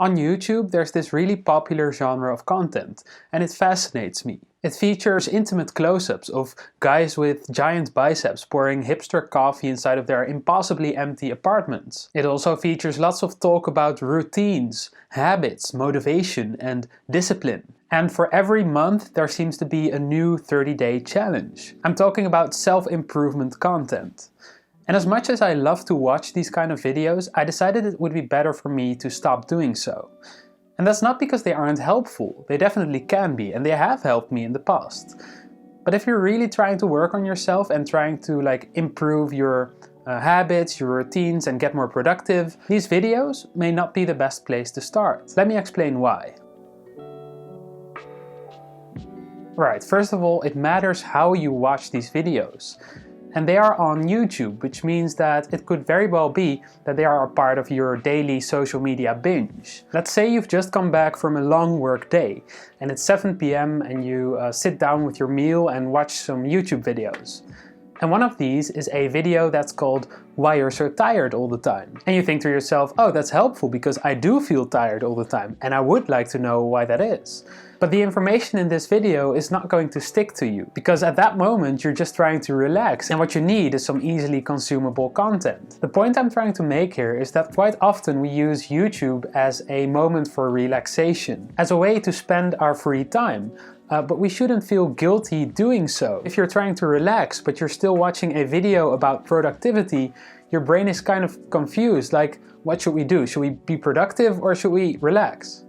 On YouTube, there's this really popular genre of content, and it fascinates me. It features intimate close-ups of guys with giant biceps pouring hipster coffee inside of their impossibly empty apartments. It also features lots of talk about routines, habits, motivation, and discipline. And for every month, there seems to be a new 30-day challenge. I'm talking about self-improvement content. And as much as I love to watch these kind of videos, I decided it would be better for me to stop doing so. And that's not because they aren't helpful. They definitely can be, and they have helped me in the past. But if you're really trying to work on yourself and trying to improve your habits, your routines, and get more productive, these videos may not be the best place to start. Let me explain why. Right, first of all, it matters how you watch these videos. And they are on YouTube, which means that it could very well be that they are a part of your daily social media binge. Let's say you've just come back from a long work day and it's 7 p.m. and you sit down with your meal and watch some YouTube videos. And one of these is a video that's called "Why You're So Tired All the Time." And you think to yourself, oh, that's helpful because I do feel tired all the time and I would like to know why that is. But the information in this video is not going to stick to you, because at that moment you're just trying to relax and what you need is some easily consumable content. The point I'm trying to make here is that quite often we use YouTube as a moment for relaxation, as a way to spend our free time. But we shouldn't feel guilty doing so. If you're trying to relax but you're still watching a video about productivity, your brain is kind of confused, like, what should we do? Should we be productive or should we relax?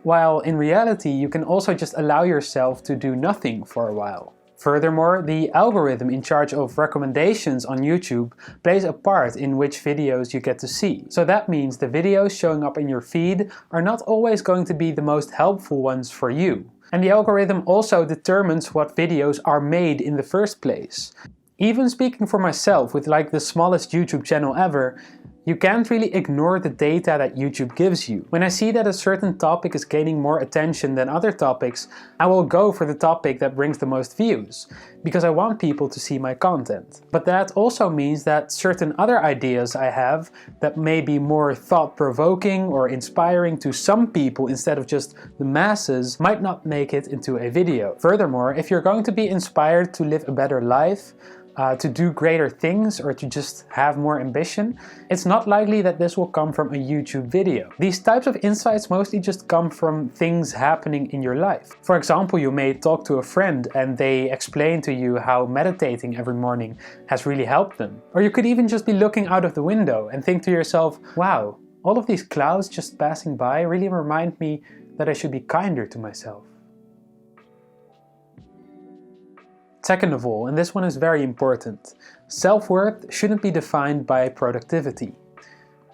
While in reality, you can also just allow yourself to do nothing for a while. Furthermore, the algorithm in charge of recommendations on YouTube plays a part in which videos you get to see. So that means the videos showing up in your feed are not always going to be the most helpful ones for you. And the algorithm also determines what videos are made in the first place. Even speaking for myself with the smallest YouTube channel ever, you can't really ignore the data that YouTube gives you. When I see that a certain topic is gaining more attention than other topics, I will go for the topic that brings the most views, because I want people to see my content. But that also means that certain other ideas I have that may be more thought-provoking or inspiring to some people instead of just the masses might not make it into a video. Furthermore, if you're going to be inspired to live a better life, to do greater things, or to just have more ambition, it's not likely that this will come from a YouTube video. These types of insights mostly just come from things happening in your life. For example, you may talk to a friend and they explain to you how meditating every morning has really helped them. Or you could even just be looking out of the window and think to yourself, wow, all of these clouds just passing by really remind me that I should be kinder to myself. Second of all, and this one is very important, self-worth shouldn't be defined by productivity.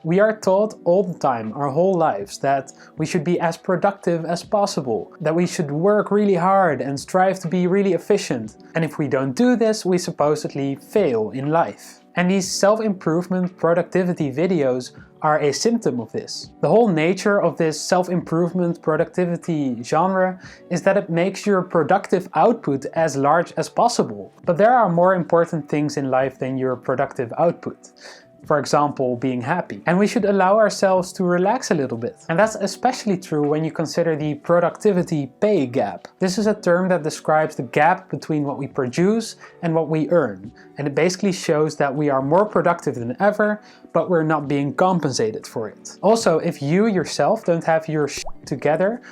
We are taught all the time, our whole lives, that we should be as productive as possible, that we should work really hard and strive to be really efficient. And if we don't do this, we supposedly fail in life. And these self-improvement productivity videos are a symptom of this. The whole nature of this self-improvement productivity genre is that it makes your productive output as large as possible. But there are more important things in life than your productive output. For example, being happy. And we should allow ourselves to relax a little bit. And that's especially true when you consider the productivity pay gap. This is a term that describes the gap between what we produce and what we earn. And it basically shows that we are more productive than ever, but we're not being compensated for it. Also, if you yourself don't have your shit together,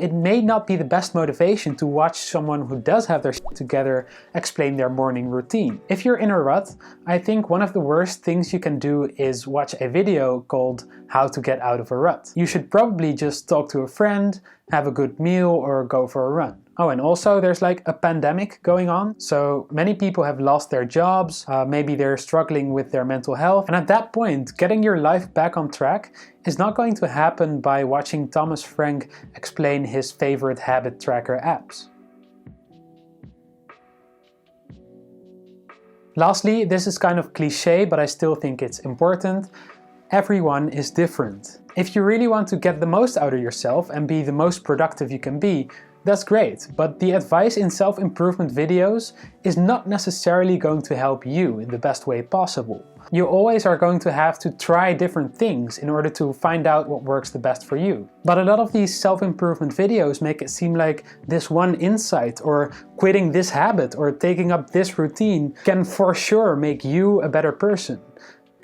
it may not be the best motivation to watch someone who does have their shit together explain their morning routine. If you're in a rut, I think one of the worst things you can do is watch a video called "How to Get Out of a Rut." You should probably just talk to a friend, have a good meal, or go for a run. Oh, and also there's a pandemic going on, so many people have lost their jobs, maybe they're struggling with their mental health, and at that point, getting your life back on track is not going to happen by watching Thomas Frank explain his favorite habit tracker apps. Lastly, this is kind of cliche, but I still think it's important. Everyone is different. If you really want to get the most out of yourself and be the most productive you can be, that's great, but the advice in self-improvement videos is not necessarily going to help you in the best way possible. You always are going to have to try different things in order to find out what works the best for you. But a lot of these self-improvement videos make it seem like this one insight, or quitting this habit, or taking up this routine can for sure make you a better person.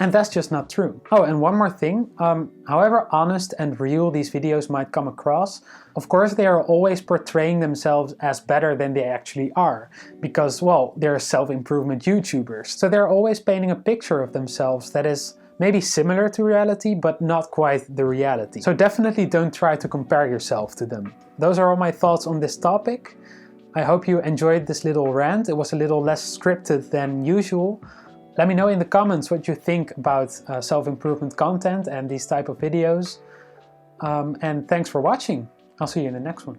And that's just not true. Oh, and one more thing. However honest and real these videos might come across, of course they are always portraying themselves as better than they actually are. Because, well, they're self-improvement YouTubers. So they're always painting a picture of themselves that is maybe similar to reality, but not quite the reality. So definitely don't try to compare yourself to them. Those are all my thoughts on this topic. I hope you enjoyed this little rant. It was a little less scripted than usual. Let me know in the comments what you think about self-improvement content and these type of videos. And thanks for watching. I'll see you in the next one.